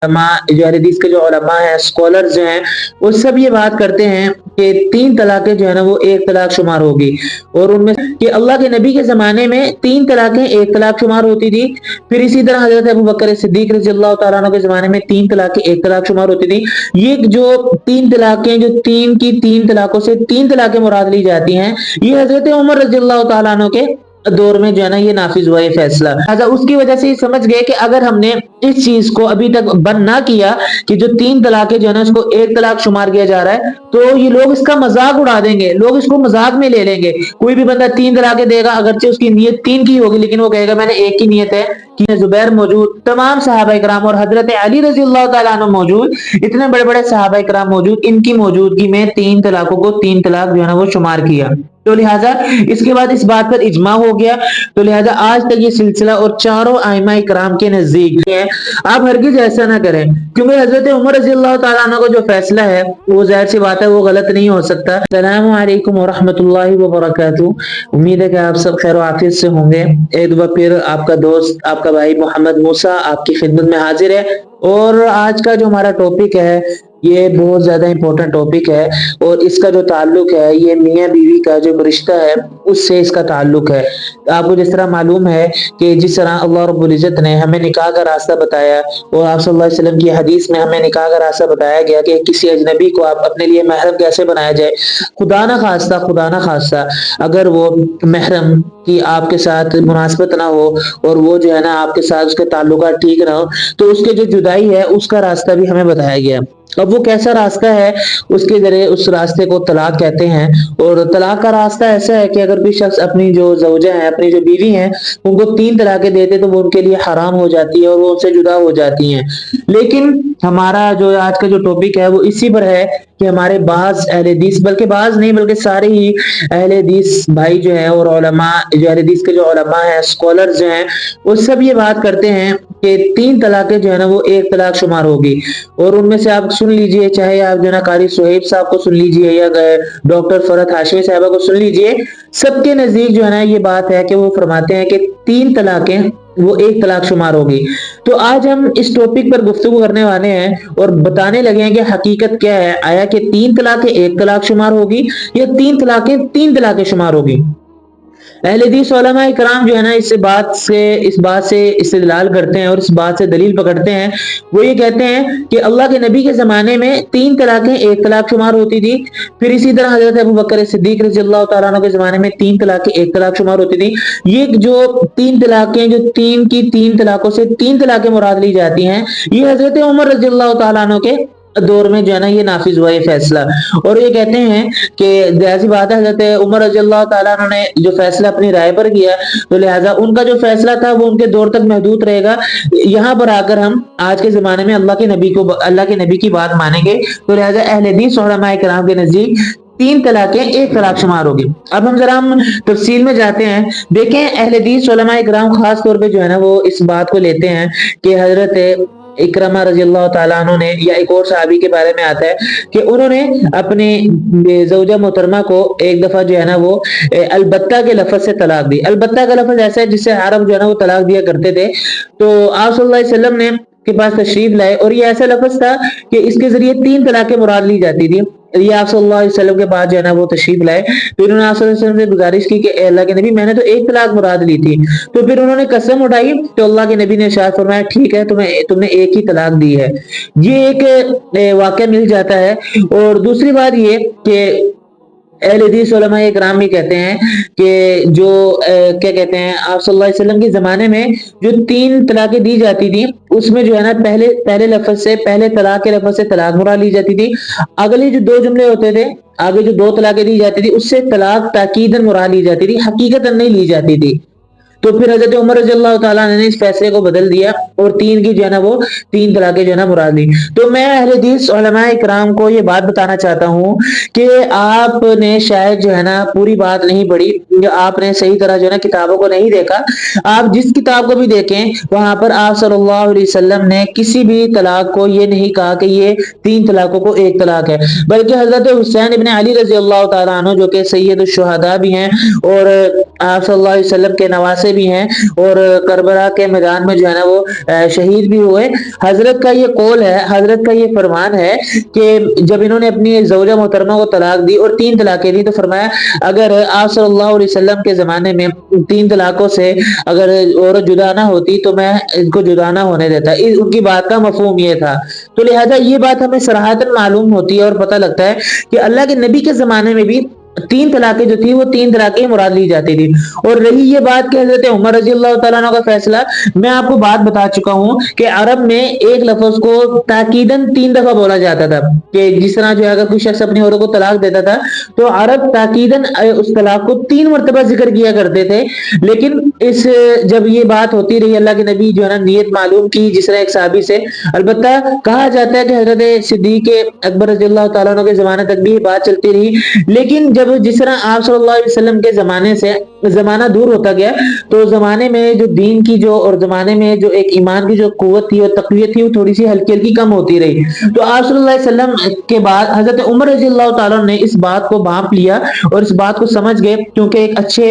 جو حدیث کے جو علماء ہیں، اسکالرز جو ہیں، وہ سب یہ بات کرتے ہیں کہ 3 طلاقیں جو ہے نا وہ 1 طلاق شمار ہوگی، اور ان میں کہ اللہ کے نبی کے زمانے میں 3 طلاقیں 1 طلاق شمار ہوتی تھی، پھر اسی طرح حضرت ابوبکر صدیق رضی اللہ تعالیٰ عنہ کے زمانے میں 3 طلاقیں 1 طلاق شمار ہوتی تھی۔ یہ جو 3 طلاقیں جو 3 کی 3 طلاقوں سے 3 طلاقیں مراد لی جاتی ہیں، یہ حضرت عمر رضی اللہ تعالیٰ عنہ کے دور میں جو ہے نا یہ نافذ ہوا یہ فیصلہ۔ لہٰذا اس کی وجہ سے یہ سمجھ گئے کہ اگر ہم نے اس چیز کو ابھی تک بند نہ کیا کہ جو 3 طلاقیں جو ہے نا اس کو 1 طلاق شمار کیا جا رہا ہے، تو یہ لوگ اس کا مذاق اڑا دیں گے، لوگ اس کو مذاق میں لے لیں گے۔ کوئی بھی بندہ 3 طلاقیں دے گا، اگرچہ اس کی نیت 3 کی ہوگی، لیکن وہ کہے گا میں نے 1 کی نیت ہے۔ کہ زبیر موجود، تمام صحابہ کرام اور حضرت علی رضی اللہ تعالیٰ عنہ موجود، اتنے بڑے بڑے صحابہ کرام موجود، ان کی موجودگی میں 3 طلاقوں کو 3 طلاق جو ہے نا وہ شمار کیا۔ تو لہٰذا اس کے بعد اس بات پر اجماع ہو گیا، تو لہٰذا آج تک یہ سلسلہ اور چاروں ائمہ کرام کے نزدیک ہے۔ آپ ہرگز ایسا نہ کریں، کیونکہ حضرت عمر رضی اللہ تعالیٰ عنہ کا جو فیصلہ ہے وہ ظاہر سی بات ہے وہ غلط نہیں ہو سکتا۔ السلام علیکم ورحمۃ اللہ وبرکاتہ۔ امید ہے کہ آپ سب خیر و عافیت سے ہوں گے۔ ایک دفعہ پھر آپ کا دوست، آپ کا بھائی محمد موسیٰ آپ کی خدمت میں حاضر ہے، اور آج کا جو ہمارا ٹاپک ہے یہ بہت زیادہ امپورٹنٹ ٹاپک ہے، اور اس کا جو تعلق ہے یہ میاں بیوی کا جو رشتہ ہے اس سے اس کا تعلق ہے۔ آپ کو جس طرح معلوم ہے کہ جس طرح اللہ رب العزت نے ہمیں نکاح کا راستہ بتایا، اور آپ صلی اللہ علیہ وسلم کی حدیث میں ہمیں نکاح کا راستہ بتایا گیا کہ کسی اجنبی کو آپ اپنے لیے محرم کیسے بنایا جائے، خدا نہ خواستہ اگر وہ محرم کی آپ کے ساتھ مناسبت نہ ہو، اور وہ جو ہے نا آپ کے ساتھ اس کے تعلقات ٹھیک نہ ہو، تو اس کے جو جدائی ہے اس کا راستہ بھی ہمیں بتایا گیا۔ اب وہ کیسا راستہ ہے، اس کے ذریعے اس راستے کو طلاق کہتے ہیں۔ اور طلاق کا راستہ ایسا ہے کہ اگر کوئی شخص اپنی جو زوجہ ہیں، اپنی جو بیوی ہیں، ان کو 3 طلاقیں دیتے تو وہ ان کے لیے حرام ہو جاتی ہے اور وہ ان سے جدا ہو جاتی ہیں۔ لیکن ہمارا جو آج کا جو ٹاپک ہے وہ اسی پر ہے کہ ہمارے بعض اہل حدیث، بلکہ بعض نہیں بلکہ سارے ہی اہل حدیث بھائی جو ہیں اور علماء، جو اہل حدیث کے جو علماء ہیں، اسکالرز جو ہیں، وہ سب یہ بات کرتے ہیں کہ 3 طلاقیں جو ہے نا وہ 1 طلاق شمار ہوگی۔ اور ان میں سے آپ سن لیجئے، چاہے آپ جو ہے نا قاری صہیب صاحب کو سن لیجئے یا ڈاکٹر فرحت ہاشمی صاحبہ کو سن لیجئے، سب کے نزدیک جو ہے نا یہ بات ہے کہ وہ فرماتے ہیں کہ 3 طلاقیں وہ 1 طلاق شمار ہوگی۔ تو آج ہم اس ٹاپک پر گفتگو کرنے والے ہیں اور بتانے لگے ہیں کہ حقیقت کیا ہے، آیا کہ 3 طلاقیں 1 طلاق شمار ہوگی یا 3 طلاقیں 3 طلاقیں شمار ہوگی۔ اہل حدیث علماء کرام جو ہے نا اس بات سے استدلال کرتے ہیں اور اس بات سے دلیل پکڑتے ہیں۔ وہ یہ کہتے ہیں کہ اللہ کے نبی کے زمانے میں 3 طلاقیں 1 طلاق شمار ہوتی تھی، پھر اسی طرح حضرت ابوبکر صدیق رضی اللہ تعالیٰ عنہ کے زمانے میں 3 طلاقیں 1 طلاق شمار ہوتی تھی۔ یہ جو 3 طلاقیں جو 3 کی 3 طلاقوں سے 3 طلاقیں مراد لی جاتی ہیں، یہ حضرت عمر رضی اللہ تعالیٰ عنہ کے دور میں جو ہے نا یہ نافذ ہوا یہ فیصلہ۔ اور یہ کہتے ہیں کہ ظاہر سی بات ہے حضرت عمر رضی اللہ تعالیٰ عنہ نے جو فیصلہ اپنی رائے پر کیا، تو لہٰذا ان کا جو فیصلہ تھا وہ ان کے دور تک محدود رہے گا۔ یہاں پر آ کر ہم آج کے زمانے میں اللہ کے نبی کی بات مانیں گے، تو لہٰذا اہل حدیث علماء کرام کے نزدیک 3 طلاقیں 1 طلاق شمار ہوگی۔ اب ہم تفصیل میں جاتے ہیں۔ دیکھیں اہل حدیث علماء کرام خاص طور پہ جو ہے نا وہ اس بات کو لیتے ہیں کہ حضرت اکرمہ رضی اللہ تعالیٰ عنہ نے، یا ایک اور صحابی کے بارے میں آتا ہے کہ انہوں نے اپنی زوجہ محترمہ کو ایک دفعہ جو ہے نا وہ البتہ کے لفظ سے طلاق دی۔ البتہ کا لفظ ایسا ہے جس سے عرب جو ہے نا وہ طلاق دیا کرتے تھے۔ تو آپ صلی اللہ علیہ وسلم نے کے پاس تشریف لائے، اور یہ ایسا لفظ تھا کہ اس کے ذریعے 3 طلاقیں مراد لی جاتی تھی۔ یہ آپ صلی اللہ علیہ وسلم کے بعد جو ہے نا وہ تشریف لائے، پھر انہوں نے آپ صلی اللہ علیہ وسلم سے گزارش کی کہ اے اللہ کے نبی، میں نے تو 1 طلاق مراد لی تھی۔ تو پھر انہوں نے قسم اٹھائی، تو اللہ کے نبی نے ارشاد فرمایا ٹھیک ہے، تم نے 1 ہی طلاق دی ہے۔ یہ ایک واقعہ مل جاتا ہے۔ اور دوسری بات یہ کہ اہل حدیث علماء کرام بھی کہتے ہیں کہ جو کیا کہتے ہیں آپ صلی اللہ علیہ وسلم کے زمانے میں جو 3 طلاقیں دی جاتی تھی، اس میں جو ہے نا پہلے لفظ سے، پہلے طلاق کے لفظ سے طلاق مراد لی جاتی تھی۔ اگلے جو 2 جملے ہوتے تھے، آگے جو 2 طلاقیں دی جاتی تھی، اس سے طلاق تاکیداً مراد لی جاتی تھی، حقیقتاً نہیں لی جاتی تھی۔ تو پھر حضرت عمر رضی اللہ تعالیٰ نے اس فیصلے کو بدل دیا اور 3 کی جو ہے نا وہ 3 طلاقیں جو ہے نا مراد لی۔ تو میں اہل حدیث علماء کرام کو یہ بات بتانا چاہتا ہوں کہ آپ نے شاید جو ہے نا پوری بات نہیں پڑھی، آپ نے صحیح طرح جو ہے نا کتابوں کو نہیں دیکھا۔ آپ جس کتاب کو بھی دیکھیں وہاں پر آپ صلی اللہ علیہ وسلم نے کسی بھی طلاق کو یہ نہیں کہا کہ یہ 3 طلاقوں کو 1 طلاق ہے، بلکہ حضرت حسین ابن علی رضی اللہ تعالیٰ عنہ جو کہ سید الشہداء بھی ہیں اور آپ صلی اللہ علیہ وسلم کے نواسے بھی ہیں اور کربلا کے میدان میں جو ہے نا وہ شہید بھی ہوئے۔ حضرت کا یہ قول ہے، حضرت کا یہ فرمان ہے کہ جب انہوں نے اپنی زوجہ محترمہ کو طلاق دی اور 3 طلاقیں دی تو فرمایا اگر آپ صلی اللہ علیہ وسلم کے زمانے میں 3 طلاقوں سے اگر عورت جدا نہ ہوتی تو میں ان کو جدا نہ ہونے دیتا۔ ان کی بات کا مفہوم یہ تھا۔ تو لہذا یہ بات ہمیں صراحتاً معلوم ہوتی ہے اور پتہ لگتا ہے کہ اللہ کے نبی کے زمانے میں بھی 3 طلاقیں جو تھی وہ 3 طلاقیں مراد لی جاتی تھی۔ اور رہی یہ بات کہ حضرت عمر رضی اللہ تعالیٰ عنہ کا فیصلہ، میں آپ کو بات بتا چکا ہوں کہ عرب میں ایک لفظ کو تاکیداً 3 دفعہ بولا جاتا تھا، کہ جس طرح جو ہے اگر کوئی شخص اپنی عورت کو طلاق دیتا تھا تو عرب تاکیداً اس طلاق کو 3 مرتبہ ذکر کیا کرتے تھے۔ لیکن جب یہ بات ہوتی رہی، اللہ کے نبی جو ہے نا نیت معلوم کی جس طرح ایک صحابی سے، البتہ کہا جاتا ہے کہ حضرت صدیق اکبر رضی اللہ تعالیٰ عنہ کے زمانے تک بھی یہ بات چلتی رہی، لیکن جب جس طرح آپ صلی اللہ علیہ وسلم کے زمانے سے زمانہ دور ہوتا گیا تو زمانے میں جو دین کی جو اور زمانے میں جو ایک ایمان کی جو قوت تھی اور تقویت تھی وہ تھوڑی سی ہلکی ہلکی کم ہوتی رہی۔ تو آپ صلی اللہ علیہ وسلم کے بعد حضرت عمر رضی اللہ تعالیٰ نے اس بات کو بھانپ لیا اور اس بات کو سمجھ گئے، کیونکہ ایک اچھے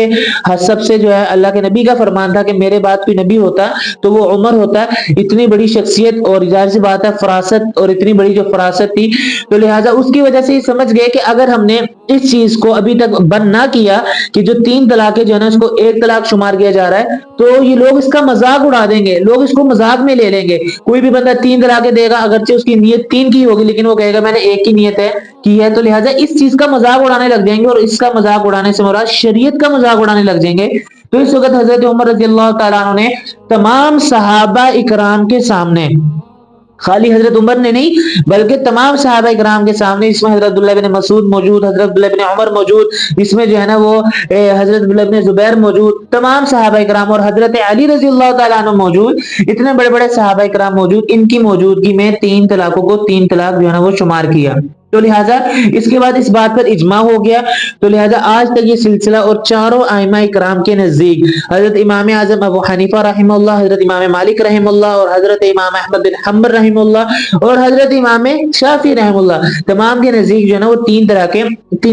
حسب سے جو ہے اللہ کے نبی کا فرمان تھا کہ میرے بعد کوئی نبی ہوتا تو وہ عمر ہوتا۔ اتنی بڑی شخصیت اور ظاہر سی بات ہے فراست، اور اتنی بڑی جو فراست تھی، تو لہٰذا اس کی وجہ سے یہ سمجھ گئے کہ اگر ہم نے اس چیز کو ابھی تک بند نہ کیا کہ جو 3 طلاقیں جو ہے نا اس کو 1 طلاق شمار کیا جا رہا ہے، تو یہ لوگ اس کا مذاق اڑا دیں گے، لوگ اس کو مذاق میں لے لیں گے۔ کوئی بھی بندہ 3 طلاقیں دے گا، اگرچہ اس کی نیت 3 کی ہوگی لیکن وہ کہے گا میں نے 1 کی نیت کی ہے، تو لہٰذا اس چیز کا مذاق اڑانے لگ جائیں گے، اور اس کا مذاق اڑانے سے مراد شریعت کا مذاق اڑانے لگ جائیں گے۔ تو اس وقت حضرت عمر رضی اللہ تعالیٰ عنہ نے تمام صحابہ اکرام کے سامنے، خالی حضرت عمر نے نہیں بلکہ تمام صحابہ اکرام کے سامنے، اس میں حضرت عبداللہ بن مسعود موجود، حضرت عبداللہ بن عمر موجود، اس میں جو ہے نا وہ حضرت عبداللہ بن زبیر موجود، تمام صحابہ اکرام اور حضرت علی رضی اللہ تعالیٰ عنہ موجود، اتنے بڑے بڑے صحابہ اکرام موجود، ان کی موجودگی میں 3 طلاقوں کو 3 طلاق جو ہے نا وہ شمار کیا۔ تو لہٰذا اس کے بعد اس بات پر اجماع ہو گیا۔ تو لہٰذا آج تک یہ سلسلہ اور چاروں ائمہ اکرام کے نزدیک حضرت امام اعظم ابو حنیفہ رحمہ اللہ، حضرت امام مالک رحمہ اللہ اور حضرت امام احمد بن حنبل رحمہ اللہ اور حضرت امام شافعی رحمہ اللہ، تمام کے نزدیک جو ہے نا وہ 3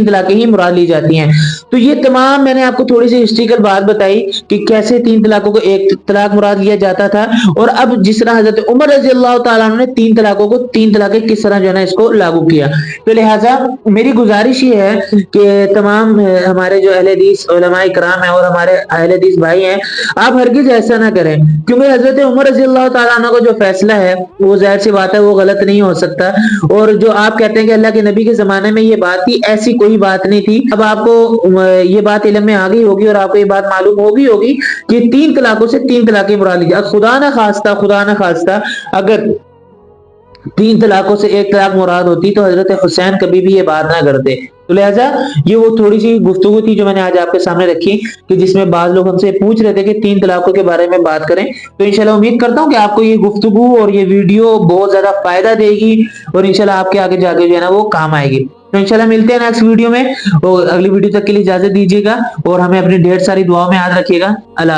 طلاقیں ہی مراد لی جاتی ہیں۔ تو یہ تمام میں نے آپ کو تھوڑی سی ہسٹریکل بات بتائی کہ کیسے 3 طلاقوں کو 1 طلاق مراد لیا جاتا تھا، اور اب جس طرح حضرت عمر رضی اللہ تعالیٰ عنہ نے 3 طلاقوں کو 3 طلاقیں کس طرح جو ہے نا اس کو لاگو کیا۔ تو لہٰذا میری گزارش یہ ہے کہ تمام ہمارے جو اہل حدیث علماء کرام ہیں اور ہمارے اہل حدیث بھائی ہیں، آپ ہرگز ایسا نہ کریں، کیونکہ حضرت عمر رضی اللہ تعالیٰ عنہ کا جو فیصلہ ہے وہ ظاہر سی بات ہے وہ غلط نہیں ہو سکتا، اور جو آپ کہتے ہیں کہ اللہ کے نبی کے زمانے میں یہ بات تھی، ایسی کوئی بات نہیں تھی۔ اب آپ کو یہ بات علم میں آ گئی ہوگی اور آپ کو یہ بات معلوم ہوگی کہ 3 طلاقوں سے 3 طلاقیں مراد لی جائے۔ خدا نہ خواستہ اگر 3 طلاقوں سے 1 طلاق مراد ہوتی تو حضرت حسین کبھی بھی یہ بات نہ کرتے۔ تو لہٰذا یہ وہ تھوڑی سی گفتگو تھی جو میں نے آج آپ کے سامنے رکھی، کہ جس میں بعض لوگ ہم سے پوچھ رہے تھے کہ 3 طلاقوں کے بارے میں بات کریں۔ تو انشاءاللہ امید کرتا ہوں کہ آپ کو یہ گفتگو اور یہ ویڈیو بہت زیادہ فائدہ دے گی، اور انشاءاللہ آپ کے آگے جا کے جو ہے نا وہ کام آئے گی۔ تو انشاءاللہ ملتے ہیں نیکسٹ ویڈیو میں، اور اگلی ویڈیو تک کے لیے اجازت دیجیے گا، اور ہمیں اپنی ڈھیر ساری دعاؤں میں یاد رکھیے گا۔ اللہ